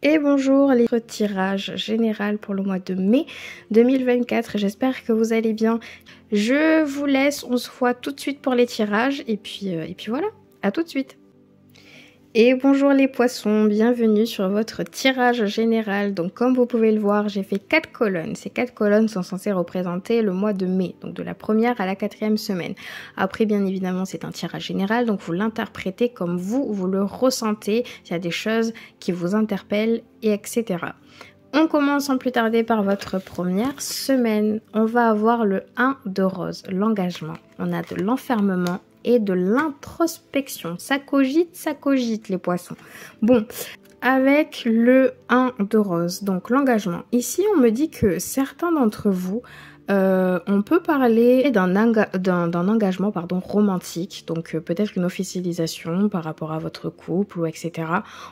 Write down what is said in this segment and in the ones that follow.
Et bonjour les retirages général pour le mois de mai 2024. J'espère que vous allez bien. Je vous laisse, on se voit tout de suite pour les tirages et puis voilà, à tout de suite. Et bonjour les poissons, bienvenue sur votre tirage général. Donc comme vous pouvez le voir, j'ai fait 4 colonnes. Ces 4 colonnes sont censées représenter le mois de mai, donc de la première à la 4e semaine. Après bien évidemment c'est un tirage général, donc vous l'interprétez comme vous le ressentez. Il y a des choses qui vous interpellent et etc. On commence sans plus tarder par votre première semaine. On va avoir le 1 de rose, l'engagement. On a de l'enfermement et de l'introspection. Ça cogite les poissons. Bon, avec le 1 de rose, donc l'engagement. Ici, on me dit que certains d'entre vous, on peut parler d'un engagement romantique, donc peut-être une officialisation par rapport à votre couple ou etc.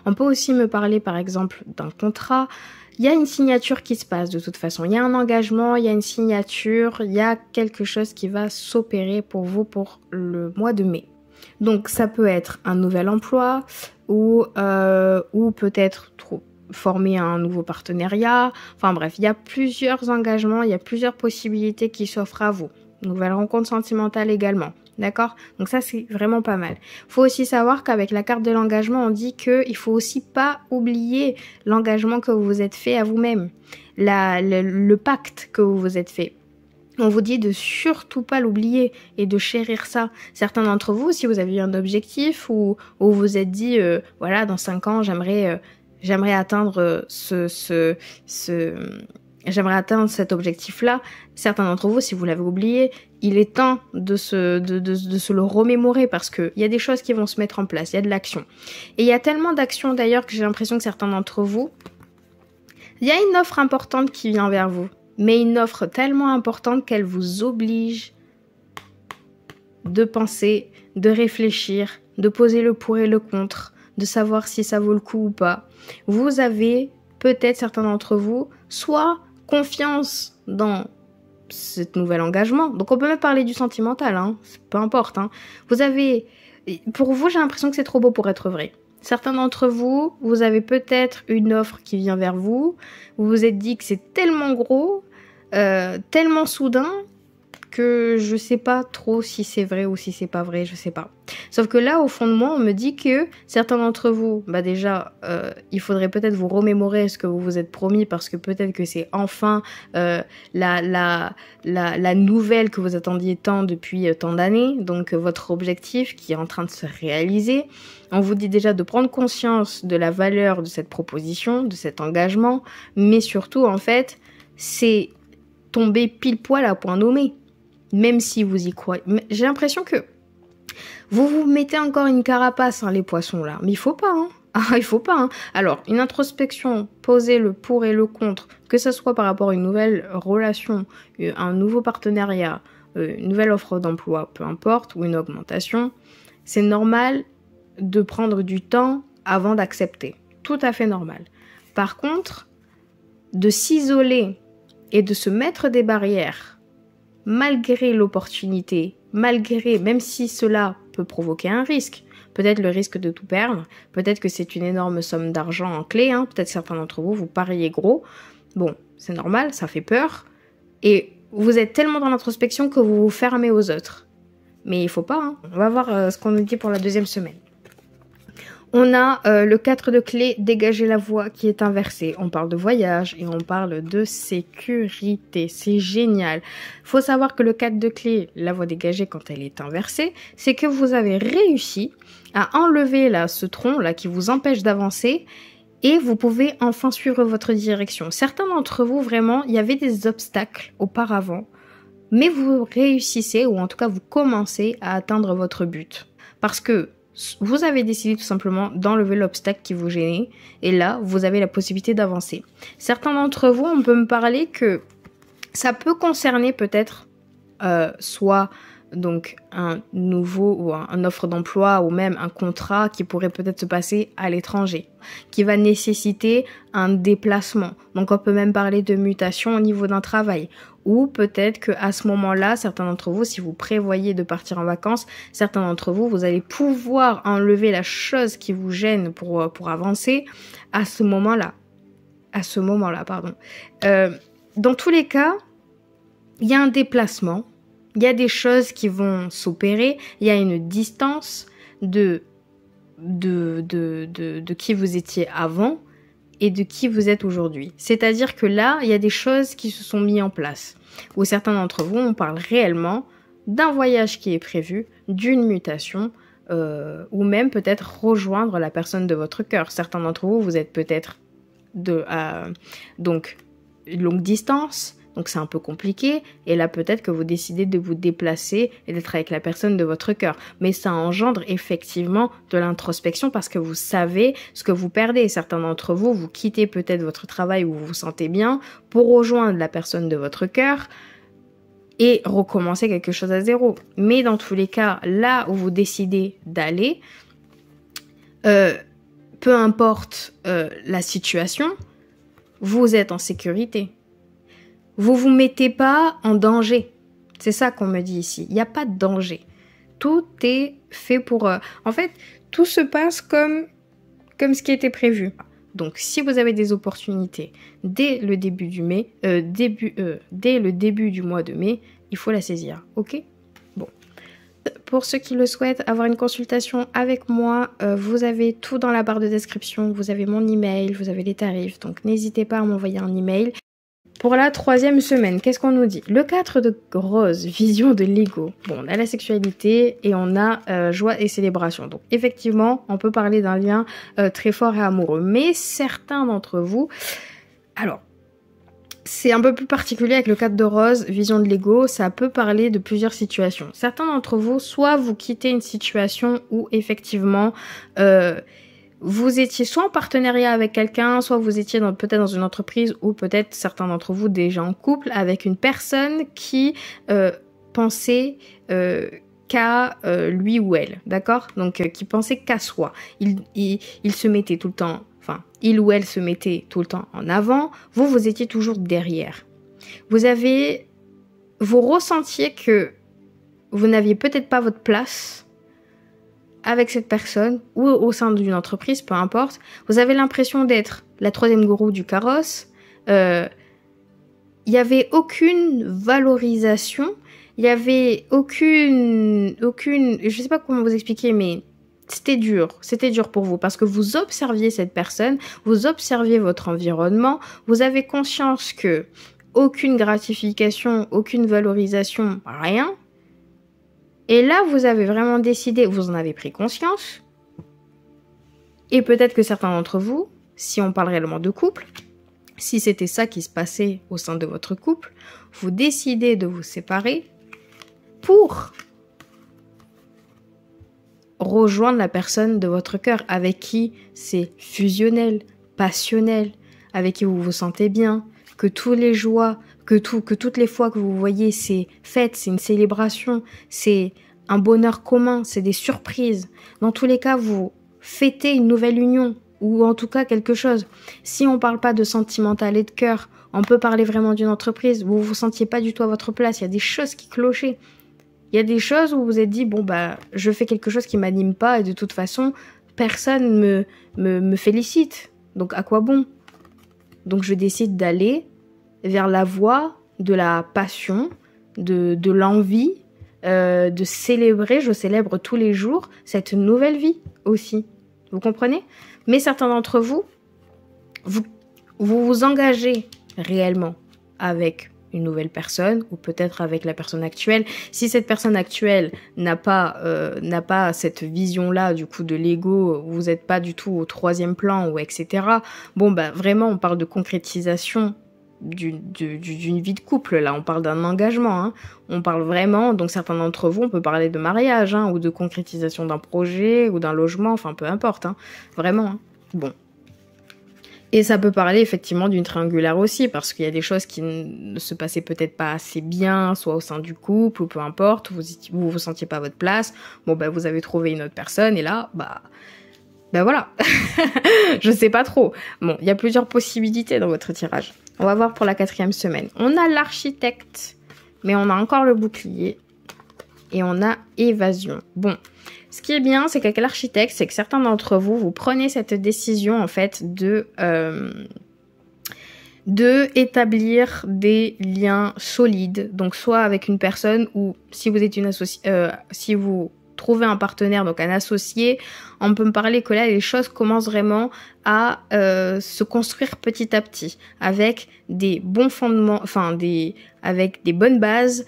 On peut aussi me parler par exemple d'un contrat. Il y a une signature qui se passe de toute façon. Il y a un engagement, il y a une signature, il y a quelque chose qui va s'opérer pour vous pour le mois de mai. Donc ça peut être un nouvel emploi ou peut-être former un nouveau partenariat. Enfin bref, il y a plusieurs engagements, il y a plusieurs possibilités qui s'offrent à vous. Nouvelle rencontre sentimentale également. D'accord? Donc ça, c'est vraiment pas mal. Faut aussi savoir qu'avec la carte de l'engagement, on dit qu'il faut aussi pas oublier l'engagement que vous vous êtes fait à vous-même. Le pacte que vous vous êtes fait. On vous dit de surtout pas l'oublier et de chérir ça. Certains d'entre vous, si vous avez eu un objectif ou vous vous êtes dit, voilà, dans 5 ans, j'aimerais atteindre j'aimerais atteindre cet objectif-là. Certains d'entre vous, si vous l'avez oublié, il est temps de se le remémorer parce que il y a des choses qui vont se mettre en place, il y a de l'action. Et il y a tellement d'actions d'ailleurs que j'ai l'impression que certains d'entre vous, il y a une offre importante qui vient vers vous, mais une offre tellement importante qu'elle vous oblige de penser, de réfléchir, de poser le pour et le contre, de savoir si ça vaut le coup ou pas. Vous avez peut-être certains d'entre vous, soit confiance dans cet nouvel engagement. Donc on peut même parler du sentimental, hein, peu importe. Hein. Pour vous, j'ai l'impression que c'est trop beau pour être vrai. Certains d'entre vous, vous avez peut-être une offre qui vient vers vous. Vous vous êtes dit que c'est tellement gros, tellement soudain, que je sais pas trop si c'est vrai ou si c'est pas vrai, je sais pas. Sauf que là, au fond de moi, on me dit que certains d'entre vous, déjà, il faudrait peut-être vous remémorer ce que vous vous êtes promis parce que peut-être que c'est enfin la nouvelle que vous attendiez tant depuis tant d'années, donc votre objectif qui est en train de se réaliser. On vous dit déjà de prendre conscience de la valeur de cette proposition, de cet engagement, mais surtout, en fait, c'est tomber pile poil à point nommé. Même si vous y croyez. J'ai l'impression que vous vous mettez encore une carapace, hein, les poissons, là. Mais il faut pas, hein. Ah, il faut pas, hein. Alors, une introspection, poser le pour et le contre, que ce soit par rapport à une nouvelle relation, un nouveau partenariat, une nouvelle offre d'emploi, peu importe, ou une augmentation, c'est normal de prendre du temps avant d'accepter. Tout à fait normal. Par contre, de s'isoler et de se mettre des barrières malgré l'opportunité, même si cela peut provoquer un risque, peut-être le risque de tout perdre, peut-être que c'est une énorme somme d'argent en clé, hein, peut-être certains d'entre vous, vous pariez gros, bon, c'est normal, ça fait peur, et vous êtes tellement dans l'introspection que vous vous fermez aux autres. Mais il faut pas, hein. On va voir ce qu'on nous dit pour la 2e semaine. On a le 4 de clé, dégager la voie qui est inversée. On parle de voyage et on parle de sécurité. C'est génial. Faut savoir que le 4 de clé, la voie dégagée quand elle est inversée, c'est que vous avez réussi à enlever là ce tronc là qui vous empêche d'avancer et vous pouvez enfin suivre votre direction. Certains d'entre vous, vraiment, il y avait des obstacles auparavant, mais vous réussissez ou en tout cas vous commencez à atteindre votre but. Parce que vous avez décidé tout simplement d'enlever l'obstacle qui vous gênait et là, vous avez la possibilité d'avancer. Certains d'entre vous, on peut me parler que ça peut concerner peut-être soit donc un nouveau ou un offre d'emploi ou même un contrat qui pourrait peut-être se passer à l'étranger, qui va nécessiter un déplacement. Donc on peut même parler de mutation au niveau d'un travail. Ou peut-être qu'à ce moment-là, certains d'entre vous, si vous prévoyez de partir en vacances, certains d'entre vous, vous allez pouvoir enlever la chose qui vous gêne pour avancer à ce moment-là. à ce moment-là, pardon. Dans tous les cas, il y a un déplacement, il y a des choses qui vont s'opérer, il y a une distance de qui vous étiez avant et de qui vous êtes aujourd'hui. C'est-à-dire que là, il y a des choses qui se sont mises en place. Où certains d'entre vous, on parle réellement d'un voyage qui est prévu, d'une mutation, ou même peut-être rejoindre la personne de votre cœur. Certains d'entre vous, vous êtes peut-être donc longue distance, donc c'est un peu compliqué, et là peut-être que vous décidez de vous déplacer et d'être avec la personne de votre cœur. Mais ça engendre effectivement de l'introspection parce que vous savez ce que vous perdez. Certains d'entre vous, vous quittez peut-être votre travail où vous vous sentez bien pour rejoindre la personne de votre cœur et recommencer quelque chose à zéro. Mais dans tous les cas, là où vous décidez d'aller, peu importe la situation, vous êtes en sécurité. Vous vous mettez pas en danger. C'est ça qu'on me dit ici. Il n'y a pas de danger. Tout est fait pour... En fait, tout se passe comme ce qui était prévu. Donc, si vous avez des opportunités dès le début du dès le début du mois de mai, il faut la saisir. Ok ? Bon. Pour ceux qui le souhaitent, avoir une consultation avec moi, vous avez tout dans la barre de description. Vous avez mon email, vous avez les tarifs. Donc, n'hésitez pas à m'envoyer un email. Pour la 3e semaine, qu'est-ce qu'on nous dit? Le 4 de rose, vision de l'ego. Bon, on a la sexualité et on a joie et célébration. Donc effectivement, on peut parler d'un lien très fort et amoureux. Mais certains d'entre vous... Alors, c'est un peu plus particulier avec le 4 de rose, vision de l'ego. Ça peut parler de plusieurs situations. Certains d'entre vous, soit vous quittez une situation où effectivement... vous étiez soit en partenariat avec quelqu'un, soit vous étiez peut-être dans une entreprise ou peut-être certains d'entre vous déjà en couple avec une personne qui pensait qu'à lui ou elle, d'accord? Donc qui pensait qu'à soi. Il se mettait tout le temps, enfin il ou elle se mettait tout le temps en avant, vous étiez toujours derrière. Vous ressentiez que vous n'aviez peut-être pas votre place avec cette personne ou au sein d'une entreprise, peu importe, vous avez l'impression d'être la 3e roue du carrosse. Il n'y avait aucune valorisation, il n'y avait aucune, je sais pas comment vous expliquer, mais c'était dur pour vous parce que vous observiez cette personne, vous observiez votre environnement, vous avez conscience que aucune gratification, aucune valorisation, rien. Et là, vous avez vraiment décidé, vous en avez pris conscience. Et peut-être que certains d'entre vous, si on parle réellement de couple, si c'était ça qui se passait au sein de votre couple, vous décidez de vous séparer pour rejoindre la personne de votre cœur avec qui c'est fusionnel, passionnel, avec qui vous vous sentez bien, que tous les joies, que toutes les fois que vous voyez c'est fête, c'est une célébration, c'est un bonheur commun, c'est des surprises. Dans tous les cas, vous fêtez une nouvelle union ou en tout cas quelque chose. Si on parle pas de sentimental et de cœur, on peut parler vraiment d'une entreprise. Vous vous sentiez pas du tout à votre place, il y a des choses qui clochaient. Il y a des choses où vous vous êtes dit bon bah je fais quelque chose qui m'anime pas et de toute façon personne me félicite. Donc à quoi bon? Donc je décide d'aller vers la voie de la passion, de l'envie, de célébrer, je célèbre tous les jours cette nouvelle vie aussi. Vous comprenez? Mais certains d'entre vous, vous engagez réellement avec une nouvelle personne ou peut-être avec la personne actuelle. Si cette personne actuelle n'a pas cette vision-là du coup de l'ego, vous n'êtes pas du tout au 3e plan ou etc. Bon bah vraiment on parle de concrétisation d'une vie de couple, là on parle d'un engagement, hein. On parle vraiment, donc certains d'entre vous on peut parler de mariage hein, ou de concrétisation d'un projet ou d'un logement, enfin peu importe, hein. Vraiment, hein. Bon. Et ça peut parler effectivement d'une triangulaire aussi, parce qu'il y a des choses qui ne se passaient peut-être pas assez bien, soit au sein du couple ou peu importe, vous sentiez pas votre place, bon bah vous avez trouvé une autre personne et là ben voilà, je sais pas trop. Bon, il y a plusieurs possibilités dans votre tirage. On va voir pour la 4e semaine. On a l'architecte, mais on a encore le bouclier. Et on a évasion. Bon, ce qui est bien, c'est qu'avec l'architecte, c'est que certains d'entre vous, vous prenez cette décision, en fait, de établir des liens solides, donc soit avec une personne ou si vous êtes si vous trouvez un partenaire, donc un associé, on peut me parler que là les choses commencent vraiment à se construire petit à petit avec des bons fondements, enfin avec des bonnes bases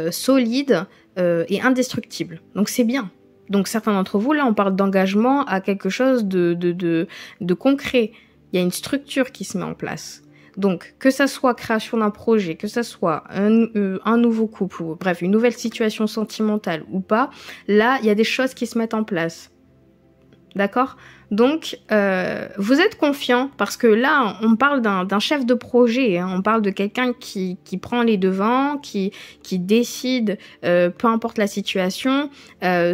solides et indestructibles. Donc c'est bien. Donc certains d'entre vous là on parle d'engagement à quelque chose de concret. Il y a une structure qui se met en place. Donc, que ça soit création d'un projet, que ça soit un nouveau couple, ou bref, une nouvelle situation sentimentale ou pas, là, il y a des choses qui se mettent en place. D'accord ? Donc, vous êtes confiant parce que là, on parle d'un chef de projet, hein, on parle de quelqu'un qui prend les devants, qui décide, peu importe la situation,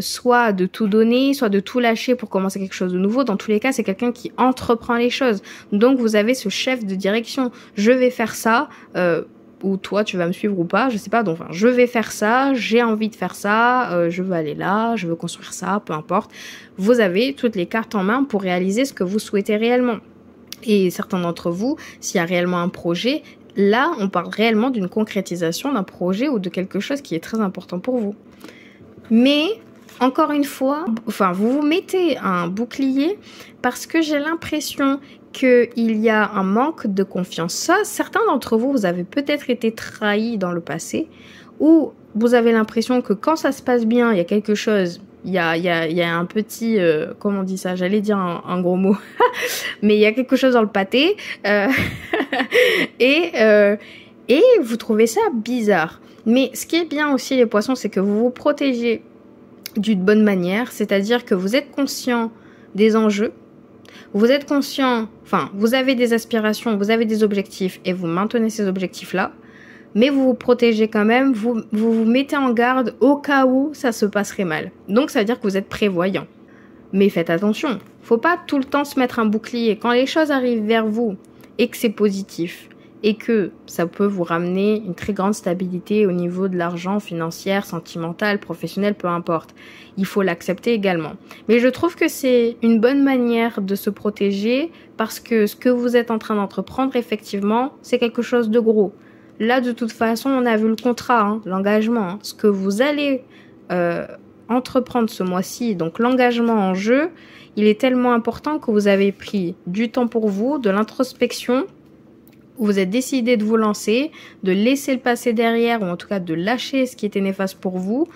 soit de tout donner, soit de tout lâcher pour commencer quelque chose de nouveau. Dans tous les cas, c'est quelqu'un qui entreprend les choses. Donc, vous avez ce chef de direction. Je vais faire ça. Ou toi tu vas me suivre ou pas, je sais pas, donc enfin, je vais faire ça, j'ai envie de faire ça, je veux aller là, je veux construire ça, peu importe. Vous avez toutes les cartes en main pour réaliser ce que vous souhaitez réellement. Et certains d'entre vous, s'il y a réellement un projet, là on parle réellement d'une concrétisation d'un projet ou de quelque chose qui est très important pour vous. Mais encore une fois, enfin vous vous mettez un bouclier parce que j'ai l'impression qu'il y a un manque de confiance. Ça, certains d'entre vous, vous avez peut-être été trahis dans le passé, ou vous avez l'impression que quand ça se passe bien, il y a quelque chose, il y a un petit, comment on dit ça, j'allais dire un gros mot, mais il y a quelque chose dans le pâté, et vous trouvez ça bizarre. Mais ce qui est bien aussi les poissons, c'est que vous vous protégez d'une bonne manière, c'est-à-dire que vous êtes conscient des enjeux, vous êtes conscient, enfin, vous avez des aspirations, vous avez des objectifs et vous maintenez ces objectifs-là, mais vous vous protégez quand même, vous mettez en garde au cas où ça se passerait mal. Donc ça veut dire que vous êtes prévoyant. Mais faites attention, faut pas tout le temps se mettre un bouclier. Quand les choses arrivent vers vous et que c'est positif, et que ça peut vous ramener une très grande stabilité au niveau de l'argent, financière, sentimentale, professionnelle, peu importe. Il faut l'accepter également. Mais je trouve que c'est une bonne manière de se protéger parce que ce que vous êtes en train d'entreprendre, effectivement, c'est quelque chose de gros. Là, de toute façon, on a vu le contrat, hein, l'engagement. Hein. Ce que vous allez entreprendre ce mois-ci, donc l'engagement en jeu, il est tellement important que vous avez pris du temps pour vous, de l'introspection, vous êtes décidé de vous lancer, de laisser le passé derrière, ou en tout cas de lâcher ce qui était néfaste pour vous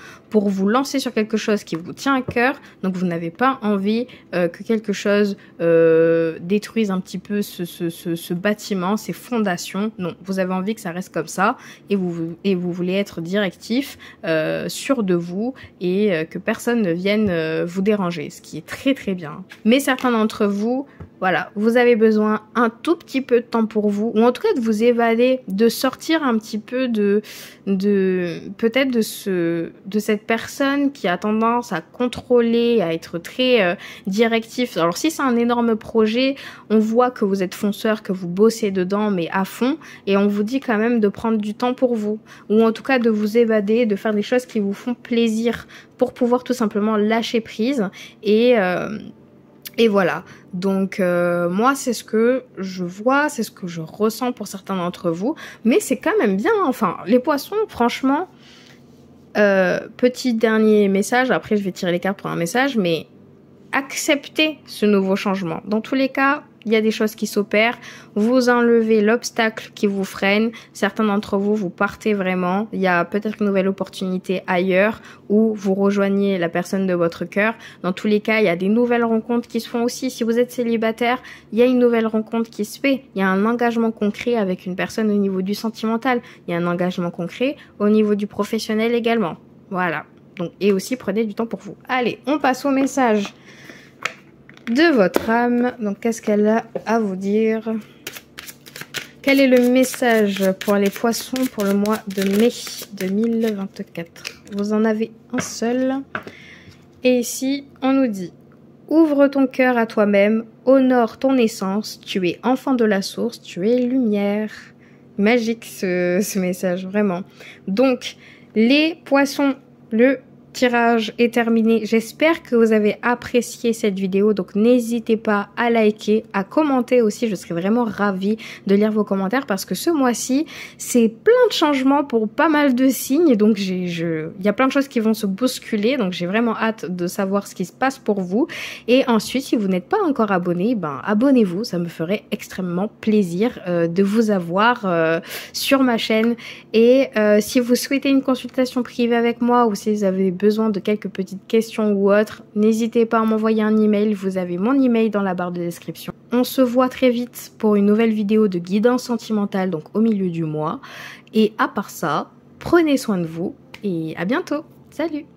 lancer sur quelque chose qui vous tient à cœur. Donc vous n'avez pas envie que quelque chose détruise un petit peu ce bâtiment, ces fondations. Non, vous avez envie que ça reste comme ça, et vous voulez être directif, sûr de vous, et que personne ne vienne vous déranger, ce qui est très très bien. Mais certains d'entre vous, voilà, vous avez besoin un tout petit peu de temps pour vous, ou en tout cas de vous évader, de sortir un petit peu peut-être de cette personne qui a tendance à contrôler, à être très directif. Alors si c'est un énorme projet, on voit que vous êtes fonceur, que vous bossez dedans, mais à fond, et on vous dit quand même de prendre du temps pour vous, ou en tout cas de vous évader, de faire des choses qui vous font plaisir pour pouvoir tout simplement lâcher prise et voilà, donc moi c'est ce que je vois, c'est ce que je ressens pour certains d'entre vous, mais c'est quand même bien, enfin les poissons franchement, petit dernier message, après je vais tirer les cartes pour un message, mais acceptez ce nouveau changement. Dans tous les cas, il y a des choses qui s'opèrent, vous enlevez l'obstacle qui vous freine, certains d'entre vous, vous partez vraiment, il y a peut-être une nouvelle opportunité ailleurs, ou vous rejoignez la personne de votre cœur. Dans tous les cas, il y a des nouvelles rencontres qui se font aussi. Si vous êtes célibataire, il y a une nouvelle rencontre qui se fait, il y a un engagement concret avec une personne au niveau du sentimental, il y a un engagement concret au niveau du professionnel également. Voilà, donc, et aussi prenez du temps pour vous. Allez, on passe au message de votre âme. Donc qu'est-ce qu'elle a à vous dire? Quel est le message pour les poissons pour le mois de mai 2024? Vous en avez un seul. Et ici, on nous dit: ouvre ton cœur à toi-même, honore ton essence, tu es enfant de la source, tu es lumière. Magique ce message, vraiment. Donc, les poissons, le tirage est terminé. J'espère que vous avez apprécié cette vidéo. Donc n'hésitez pas à liker, à commenter aussi. Je serais vraiment ravie de lire vos commentaires parce que ce mois-ci, c'est plein de changements pour pas mal de signes. Donc il y a plein de choses qui vont se bousculer. Donc j'ai vraiment hâte de savoir ce qui se passe pour vous. Et ensuite, si vous n'êtes pas encore abonné, ben abonnez-vous. Ça me ferait extrêmement plaisir de vous avoir sur ma chaîne. Et si vous souhaitez une consultation privée avec moi ou si vous avez besoin de quelques petites questions ou autres, n'hésitez pas à m'envoyer un email. Vous avez mon email dans la barre de description. On se voit très vite pour une nouvelle vidéo de guidance sentimentale, donc au milieu du mois. Et à part ça, prenez soin de vous et à bientôt. Salut!